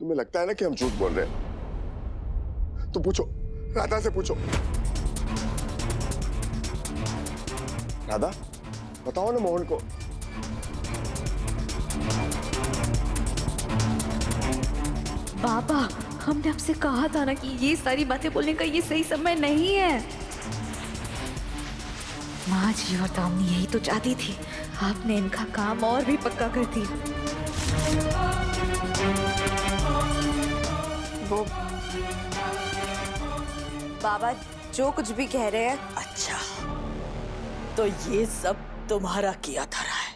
तुम्हें लगता है ना कि हम झूठ बोल रहे हैं? तो पूछो, राधा से पूछो। राधा, बताओ ना मोहन को। बाबा, हमने आपसे कहा था ना कि ये सारी बातें बोलने का ये सही समय नहीं है। माँ जी और दामिनी यही तो चाहती थी, आपने इनका काम और भी पक्का कर दिया। वो बाबा जो कुछ भी कह रहे हैं। अच्छा, तो ये सब तुम्हारा किया धरा है।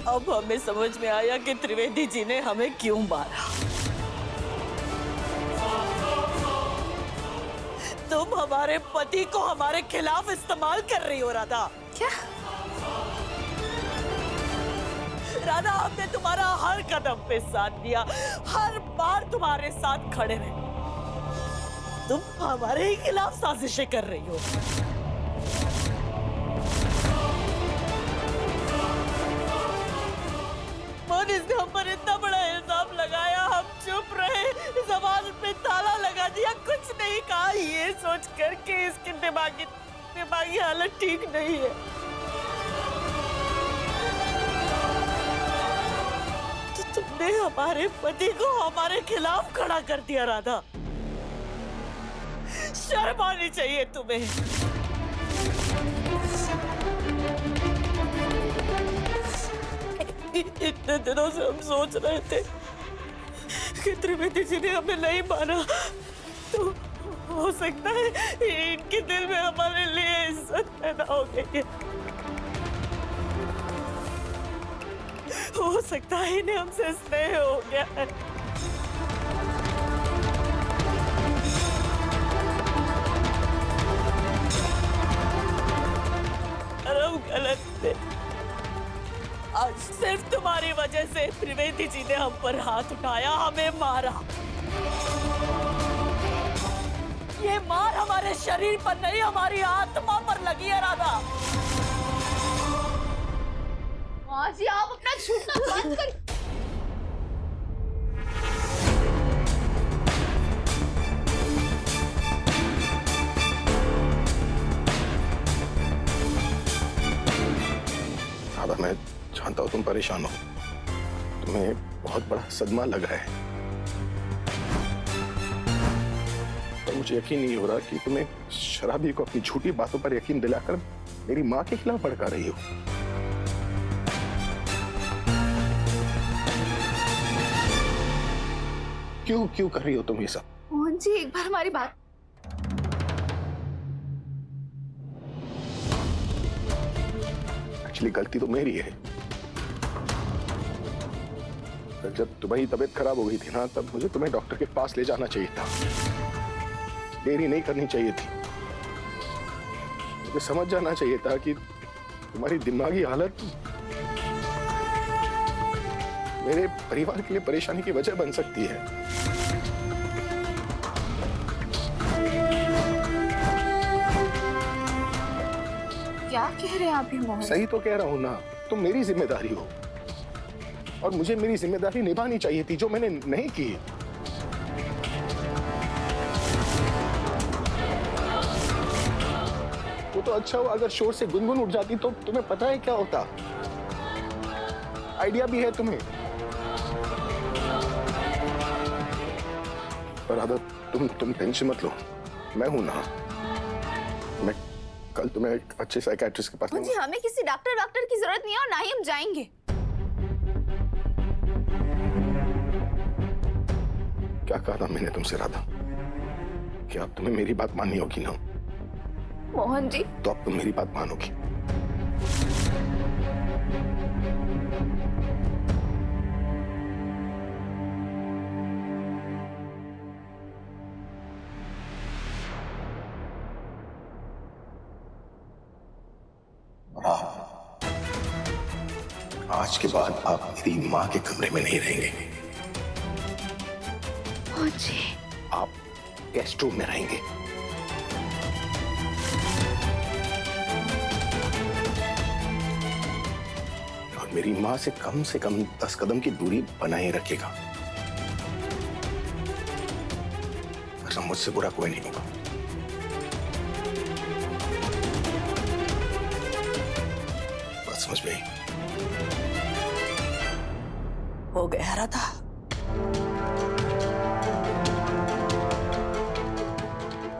अब हमें समझ में आया कि त्रिवेदी जी ने हमें क्यों मारा। तुम हमारे पति को हमारे खिलाफ इस्तेमाल कर रही हो राधा। क्या? राधा, हमने तुम्हारा हर कदम पे साथ दिया, हर बार तुम्हारे साथ खड़े रहे। तुम हमारे ही खिलाफ साजिशें कर रही हो। मोहन, इसने हम पर इतना बड़ा इल्जाम लगाया, हम चुप रहे, ज़बान पे ताला लगा दिया, कुछ नहीं कहा, ये सोच कर के इसकी दिमागी हालत ठीक नहीं है। तो तुमने हमारे पति को हमारे खिलाफ खड़ा कर दिया राधा। शर्म आनी चाहिए तुम्हें। इतने दिनों से हम सोच रहे थे कि त्रिवेदी जी ने हमें नहीं माना, तो हो सकता है इनके दिल में हमारे लिए इज्जत पैदा हो गई है। हो सकता है इन्हें हमसे स्नेह हो गया है। और हम गलत थे। आज सिर्फ तुम्हारी वजह से त्रिवेदी जी ने हम पर हाथ उठाया, हमें मारा। ये मार हमारे शरीर पर नहीं, हमारी आत्मा पर लगी है राधा। माँ जी, आप अपना झूठना बंद करिए। राधा, मैं जानता हूं तुम परेशान हो, तुम्हें बहुत बड़ा सदमा लगा है, पर मुझे यकीन नहीं हो रहा कि तुम्हें शराबी को अपनी झूठी बातों पर यकीन दिलाकर मेरी माँ के खिलाफ भड़का रही हो। क्यों कर रही हो तुम ये सब? मोहन जी, एक बार हमारी बात। एक्चुअली गलती तो मेरी है। जब तुम्हारी तबीयत खराब हो गई थी ना, तब मुझे तुम्हें डॉक्टर के पास ले जाना चाहिए था, देरी नहीं करनी चाहिए थी। मुझे समझ जाना चाहिए था कि तुम्हारी दिमागी हालत मेरे परिवार के लिए परेशानी की वजह बन सकती है। क्या कह रहे हैं आप ये मोहन? सही तो कह रहा हूं ना, तुम मेरी जिम्मेदारी हो और मुझे मेरी जिम्मेदारी निभानी चाहिए थी, जो मैंने नहीं की। वो तो अच्छा हुआ अगर शोर से गुनगुन उठ जाती, तो तुम्हें पता है क्या होता? आइडिया भी है तुम्हें। पर राधा, तुम टेंशन मत लो, मैं हूं ना। मैं कल तुम्हें एक अच्छे साइकियाट्रिस्ट के पास जी, हमें किसी डॉक्टर की जरूरत नहीं है और ना ही हम जाएंगे। क्या कहा था मैंने तुमसे राधा कि अब तुम्हें मेरी बात माननी होगी ना? मोहन जी, तो अब तुम मेरी बात मानोगी। आज के बाद आप मेरी माँ के कमरे में नहीं रहेंगे। मुझे आप गेस्ट रूम में रहेंगे। मेरी माँ से कम 10 कदम की दूरी बनाए रखेगा, वरना मुझसे बुरा कोई नहीं होगा। बात समझ में आई? हो गया राधा।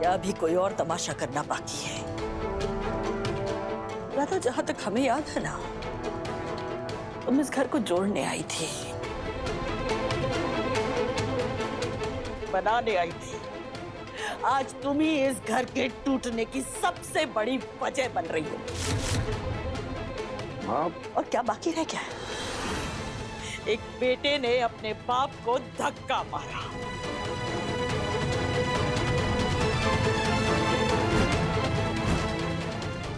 या अभी कोई और तमाशा करना बाकी है? राधा, जहां तक हमें याद है ना, तुम इस घर को जोड़ने आई थी, बनाने आई थी। आज तुम ही इस घर के टूटने की सबसे बड़ी वजह बन रही हो। माँ, और क्या बाकी रह गया है? एक बेटे ने अपने बाप को धक्का मारा,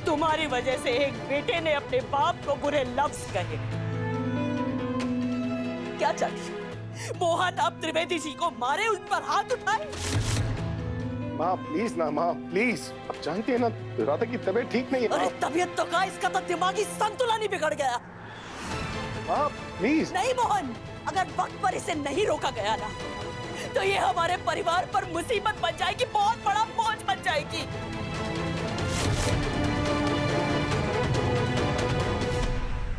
तुम्हारी वजह से एक बेटे ने अपने बाप को बुरे लफ्ज कहे। क्या चाहिए? मोहन अब त्रिवेदी जी को मारे, उन पर हाथ उठाए? माँ प्लीज ना, माँ प्लीज। आप जानती है ना राधा की तबीयत ठीक नहीं है। अरे तबीयत तो का, इसका तो दिमागी संतुलन ही बिगड़ गया। माँ प्लीज। नहीं मोहन, अगर वक्त पर इसे नहीं रोका गया ना, तो ये हमारे परिवार पर मुसीबत बन जाएगी, बहुत बड़ा बोझ बन जाएगी।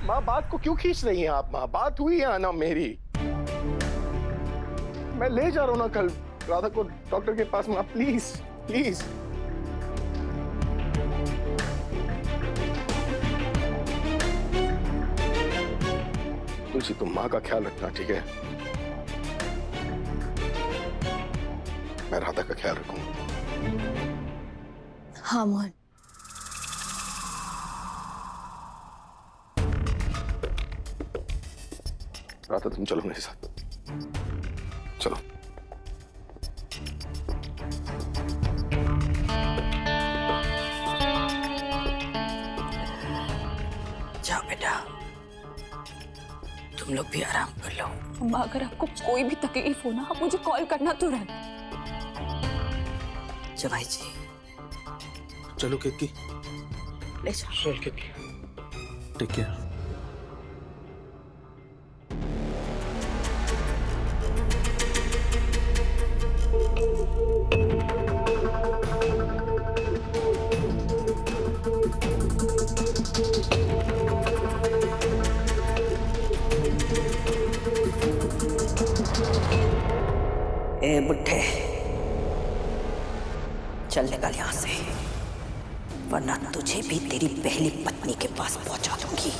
माँ बात को क्यों खींच रही हैं आप? माँ बात हुई है ना मेरी, मैं ले जा रहा हूँ ना कल राधा को डॉक्टर के पास। माँ प्लीज प्लीज। तुलसी तुम माँ का ख्याल रखना, ठीक है? मैं राधा का ख्याल रखूंगा। हाँ मोहन। राधा तुम चलो मेरे साथ, चलो। जाओ बेटा, तुम लोग भी आराम कर लो। अम्मा, अगर आपको कोई भी तकलीफ हो ना, आप मुझे कॉल करना तुरंत। जवाई जी, चलो कीर्ति, ले जाओ। चल कीर्ति, टेक केयर। ए बुढ़े, चल निकल यहाँ से, वरना तुझे भी तेरी पहली पत्नी के पास पहुंचा दूंगी।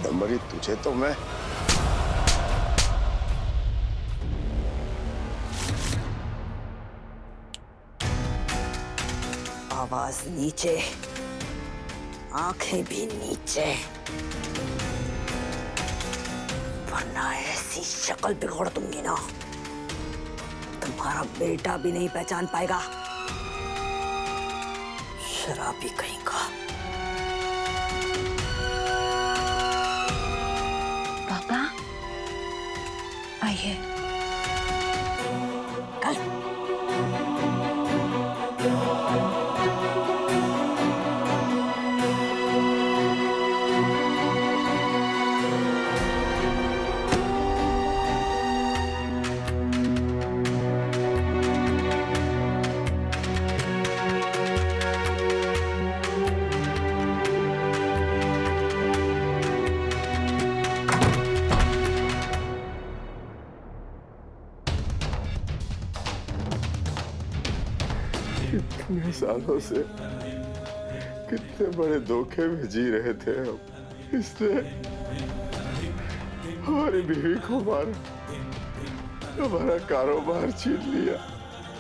दम्बरी तुझे तो मैं आवाज नीचे, आंखें भी नीचे, वरना ऐसी शक्ल बिगड़ दूंगी ना, तुम्हारा बेटा भी नहीं पहचान पाएगा। शराबी कहीं का। पापा आइए। कितने सालों से कितने बड़े धोखे में जी रहे थे हम। इसने हमारी बीवी को मारा, हमारा कारोबार छीन लिया,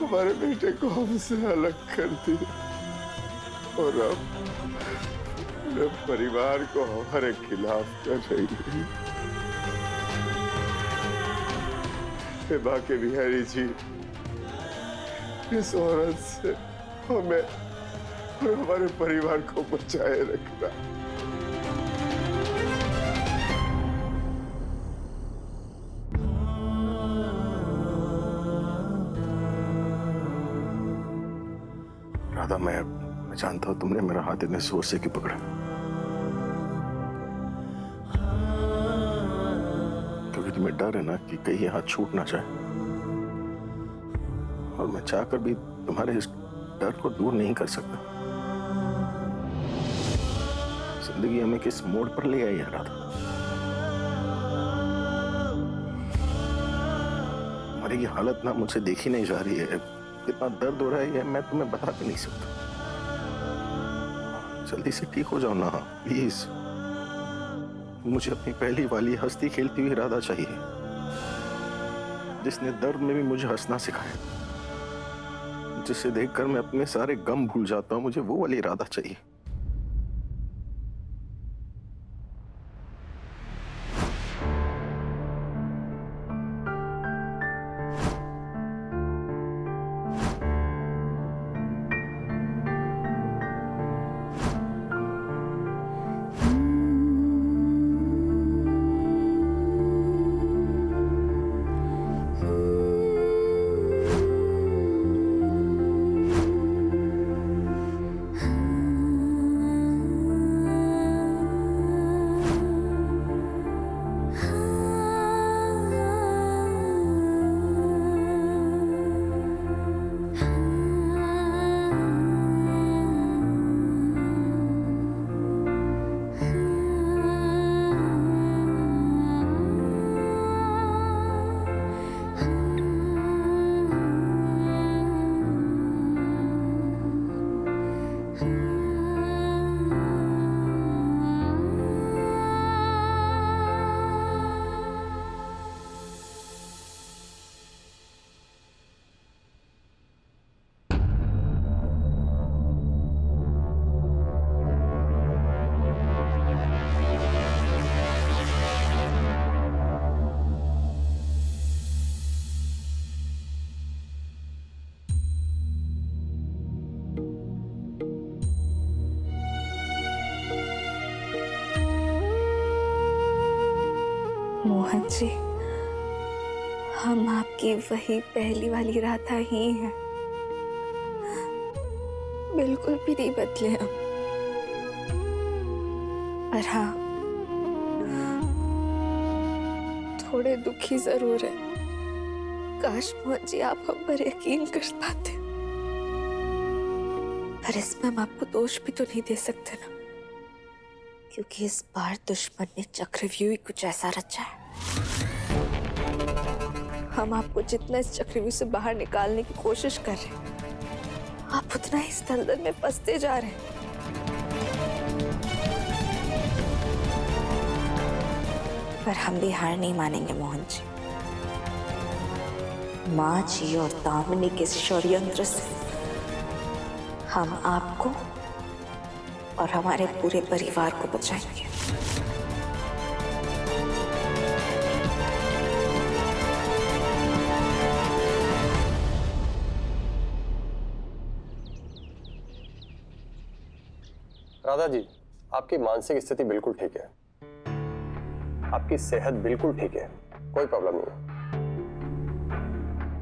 हमारे बेटे को हमसे अलग कर दिया, और अब पूरे परिवार को हमारे खिलाफ कर रही है। हे बाके बिहारी जी, इस औरत से हमें और हमारे परिवार को बचाए रखना। राधा, मैं मैं जानता हूं तुमने मेरा हाथ इतने जोर से क्यों पकड़ा, क्योंकि तुम्हें डर है ना कि कहीं ये हाथ छूट ना जाए, और मैं चाहकर भी तुम्हारे इस डर को दूर नहीं कर सकता। जिंदगी हमें किस मोड़ पर ले आई है राधा। हमारी ये हालत ना मुझसे देखी नहीं जा रही है, कितना दर्द हो रहा है मैं तुम्हें बता भी नहीं सकता। जल्दी से ठीक हो जाओ ना प्लीज। मुझे अपनी पहली वाली हंसती खेलती हुई राधा चाहिए, जिसने दर्द में भी मुझे हंसना सिखाया, जिसे देखकर मैं अपने सारे गम भूल जाता हूं। मुझे वो वाली राधा चाहिए। मोहन जी, हम आपकी वही पहली वाली राधा ही हैं, बिल्कुल भी नहीं बदले हम। पर हाँ, थोड़े दुखी जरूर है। काश मोहन जी आप हम पर यकीन कर पाते, पर इसमें हम आपको दोष भी तो नहीं दे सकते ना, क्योंकि इस बार दुश्मन ने चक्रव्यूह ही कुछ ऐसा रचा है। हम आपको जितना इस चक्रव्यूह से बाहर निकालने की कोशिश कर रहे हैं, आप उतना ही इस दलदल में फंसते जा रहे हैं। पर हम भी हार नहीं मानेंगे मोहन जी। माँ जी और दामिनी के षड्यंत्र से हम आपको और हमारे पूरे परिवार को बचाएंगे। राधा जी, आपकी मानसिक स्थिति बिल्कुल ठीक है, आपकी सेहत बिल्कुल ठीक है, कोई प्रॉब्लम नहीं है।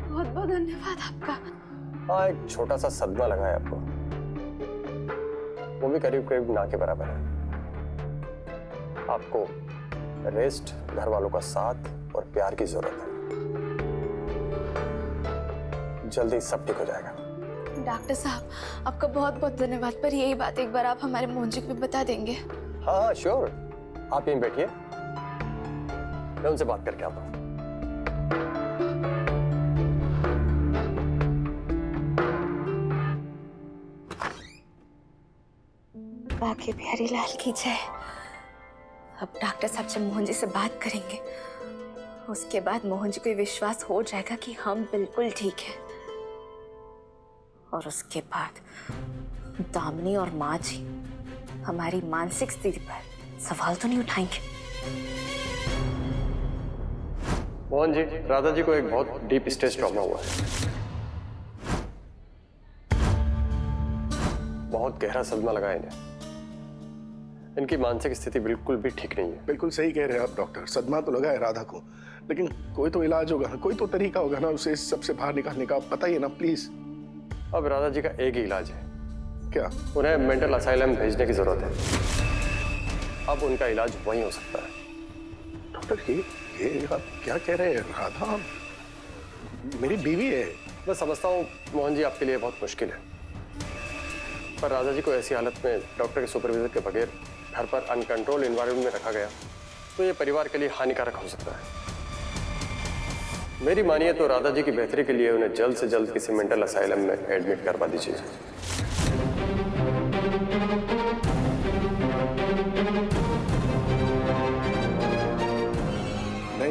बहुत बहुत धन्यवाद आपका। हाँ, एक छोटा सा सदमा लगा है आपको, वो भी करीब करीब ना के बराबर है। आपको रेस्ट, घर वालों का साथ और प्यार की जरूरत है। जल्दी सब ठीक हो जाएगा। डॉक्टर साहब, आपका बहुत बहुत धन्यवाद, पर यही बात एक बार आप हमारे मोहन जी को भी बता देंगे। हाँ हाँ श्योर, आप यहीं बैठिए, मैं उनसे बात करके आता हूँ। बाकी प्यारी लाल की जय। अब डॉक्टर साहब जब मोहन जी से बात करेंगे, उसके बाद मोहन जी को विश्वास हो जाएगा कि हम बिल्कुल ठीक है, और उसके बाद दामिनी और माँ जी हमारी मानसिक स्थिति पर सवाल तो नहीं उठाएंगे। मोहन जी, राधा जी को एक बहुत डीप स्ट्रेस ट्रॉमा हुआ है, बहुत गहरा सदमा लगा है इन्हें। इनकी मानसिक स्थिति बिल्कुल भी ठीक नहीं है। बिल्कुल सही कह रहे हैं आप डॉक्टर, सदमा तो लगा है राधा को, लेकिन कोई तो इलाज होगा ना, कोई तो तरीका होगा ना उसे इस सबसे बाहर निकालने का। आप बताइए ना प्लीज। अब राधा जी का एक ही इलाज है, क्या? उन्हें मेंटल असाइलम भेजने की जरूरत है। अब उनका इलाज वहीं हो सकता है। डॉक्टर ये आप क्या कह रहे हैं? राधा मेरी बीवी है। मैं समझता हूँ मोहन जी, आपके लिए बहुत मुश्किल है, पर राधा जी को ऐसी हालत में डॉक्टर के सुपरविजन के बगैर घर पर अनकंट्रोल एनवायरनमेंट में रखा गया तो ये परिवार के लिए हानिकारक हो सकता है। मेरी मानिए तो राधा जी की बेहतरी के लिए उन्हें जल्द से जल्द किसी मेंटल असाइलम में एडमिट करवा दीजिए।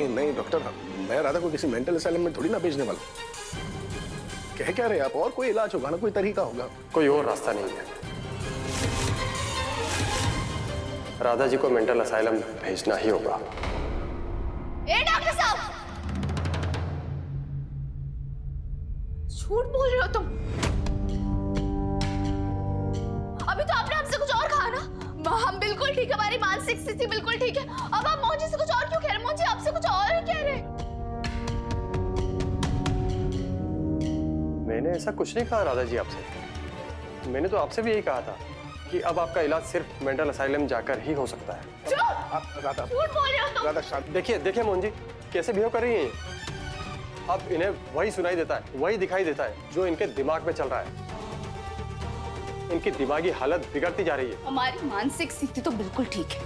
नहीं डॉक्टर, मैं राधा को किसी मेंटल असाइलम में थोड़ी ना भेजने वाला। कह क्या रहे आप? और कोई इलाज होगा ना, कोई तरीका होगा। कोई और रास्ता नहीं है। राधा जी को मेंटल असाइलम भेजना ही होगा। ए डॉक्टर साहब, झूठ बोल रहे हो तुम। अभी तो आपने हमसे कुछ और कहा ना। हम बिल्कुल ठीक है, हमारी मानसिक स्थिति बिल्कुल ठीक है। अब आप मोहन जी से कुछ और क्यों कह रहे? मोहन जी आपसे कुछ और ही कह रहे। मैंने ऐसा कुछ नहीं कहा राधा जी आपसे। मैंने तो आपसे भी यही कहा था कि अब आपका इलाज सिर्फ मेंटल असाइलम जाकर ही हो सकता है। राधा झूठ बोल रहे हो तुम। राधा शांत। देखिए मोहन जी कैसे बिहेव कर रही हैं। अब इन्हें वही सुनाई देता है, वही दिखाई देता है जो इनके दिमाग में चल रहा है। इनकी दिमागी हालत बिगड़ती जा रही है। हमारी मानसिक स्थिति तो बिल्कुल ठीक है,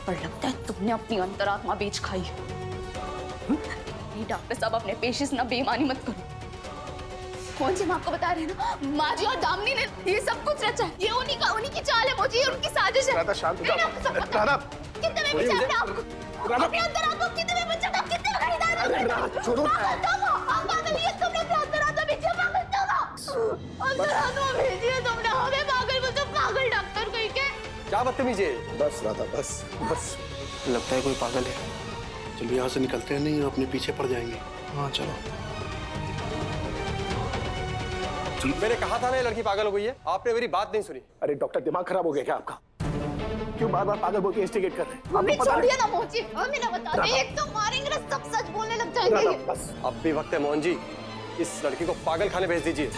पर लगता है तुमने अपनी अंतरात्मा बेच खाई है। नहीं डॉक्टर साहब, अपने पेशेंट्स ना बेईमानी मत करो। कौन सी मैं आपको बता रही हूँ ना, माँ जी और दामिनी ने ये सब कुछ रचा है। ये उन्हीं की चाल है मुझे, उनकी साजिश है। राधा शांत हो जाओ। राधा कितने में बचा अपने आप को? राधा अपने अंतरात्मा को कितने में बचा? आप कितने खरीदार हो? राधा छोड़ो। आप पागल ही है, तुमने अपने अंतरात्मा बेचा। पागल तुम अंतरात्मा भेजिए तुमने हमें। पागल बोलते, पागल डॉक्टर कहीं के। क्या बदतमीजी है। बस राधा बस बस। लगता है कोई पागल है। चलो यहाँ से निकलते हैं, नहीं अपने पीछे पड़ जाएंगे। हाँ चलो। मैंने कहा था ना ये लड़की पागल हो गई है, आपने मेरी बात नहीं सुनी। अरे डॉक्टर, दिमाग खराब हो गया क्या आपका? क्यों बार बार पागल बोल के इंस्टिगेट कर रहे हैं? हमें छोड़िए ना मोची, हमें ना बता दे। एक तो मारेंगे ना, सब सच बोलने लग जाएंगे। बस अब भी वक्त है मोहन जी, इस लड़की को पागल खाने भेज दीजिए,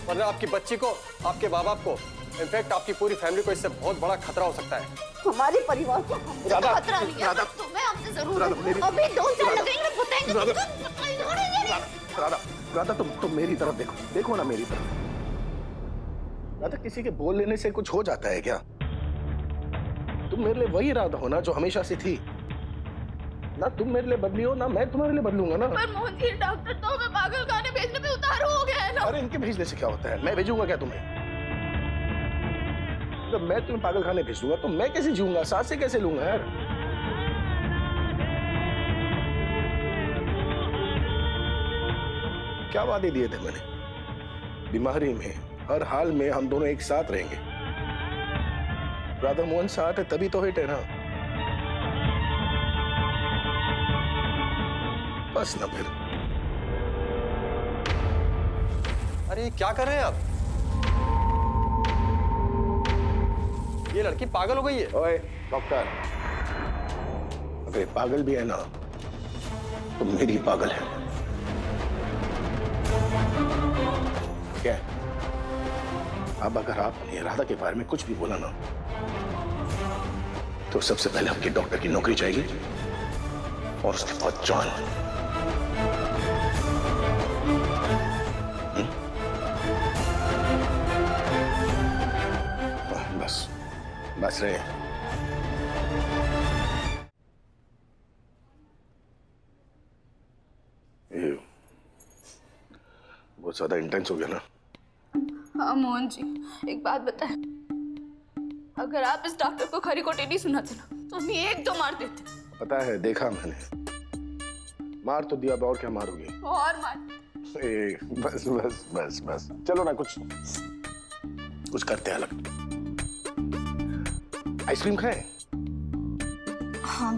वरना आपकी बच्ची को, आपके माँ बाप को, इनफैक्ट आपकी पूरी फैमिली को इससे बहुत बड़ा खतरा हो सकता है। हमारे परिवार को हमसे राधा, खतरा नहीं है, राधा, तुम्हें हमसे जरूर राधा, है। मेरी- अभी 2 साल राधा, लगेंगे बताएंगे। राधा राधा तुम मेरी तरफ देखो, देखो ना मेरी तरफ। राधा, किसी के बोल लेने से कुछ हो जाता है क्या? तुम मेरे लिए वही राधा हो ना जो हमेशा से थी ना। तुम मेरे लिए बदली हो ना, मैं तुम्हारे लिए बदलूंगा ना। पर मोहन जी, डॉक्टर तो हमें पागल खाने भेजने पे उतारू हो गया है ना। अरे इनके भेजने से क्या होता है? मैं भेजूंगा क्या तुम्हें? जब मैं तुम्हें पागल खाने भेज दूंगा तो मैं कैसे जीऊंगा? सांस से कैसे लूंगा यार? क्या वादे दिए थे मैंने? बीमारी में हर हाल में हम दोनों एक साथ रहेंगे। राधा मोहन साथ है तभी तो हिट है ना। बस ना फिर। अरे क्या कर रहे हैं आप? ये लड़की पागल हो गई है। ओए डॉक्टर, अगर पागल भी है ना तो मेरी पागल है। क्या? अब अगर आपने राधा के बारे में कुछ भी बोला ना तो सबसे पहले आपके डॉक्टर की नौकरी जाएगी और उसके बाद जान। बस बस रहे। ये बहुत ज्यादा इंटेंस हो गया ना। हाँ मोहन जी, एक बात बताए, अगर आप इस डॉक्टर को खरी खोटी नहीं सुनाते ना तो हम एक दो मार देते। पता है, देखा मैंने। मार तो दिया, और क्या मारोगे? और मार। ए, बस बस बस बस चलो ना, कुछ करते हैं अलग। आइसक्रीम खाएं? हाँ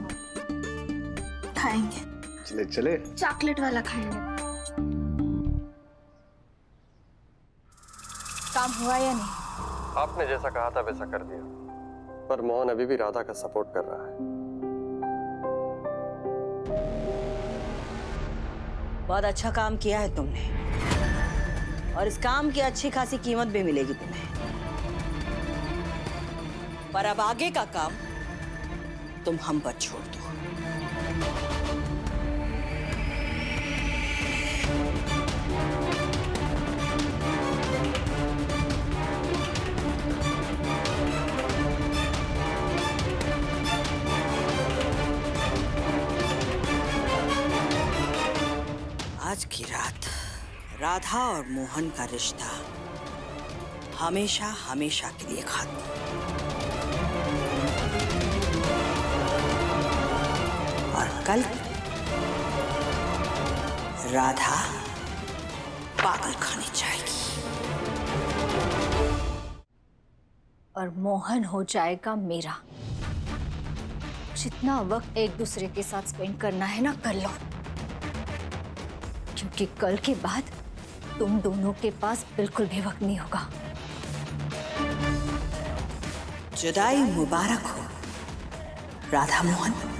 खाएंगे। चले चले। चॉकलेट वाला खाएंगे। काम हुआ या नहीं? आपने जैसा कहा था वैसा कर दिया, पर मोहन अभी भी राधा का सपोर्ट कर रहा है। बहुत अच्छा काम किया है तुमने। और इस काम की अच्छी खासी कीमत भी मिलेगी तुम्हें। पर अब आगे का काम तुम हम पर छोड़ दो। आज की रात राधा और मोहन का रिश्ता हमेशा हमेशा के लिए खत्म। और कल राधा पागल खाने जाएगी और मोहन हो जाएगा मेरा। जितना वक्त एक दूसरे के साथ स्पेंड करना है ना, कर लो, क्योंकि कल के बाद तुम दोनों के पास बिल्कुल भी वक्त नहीं होगा। जुदाई मुबारक हो राधा मोहन।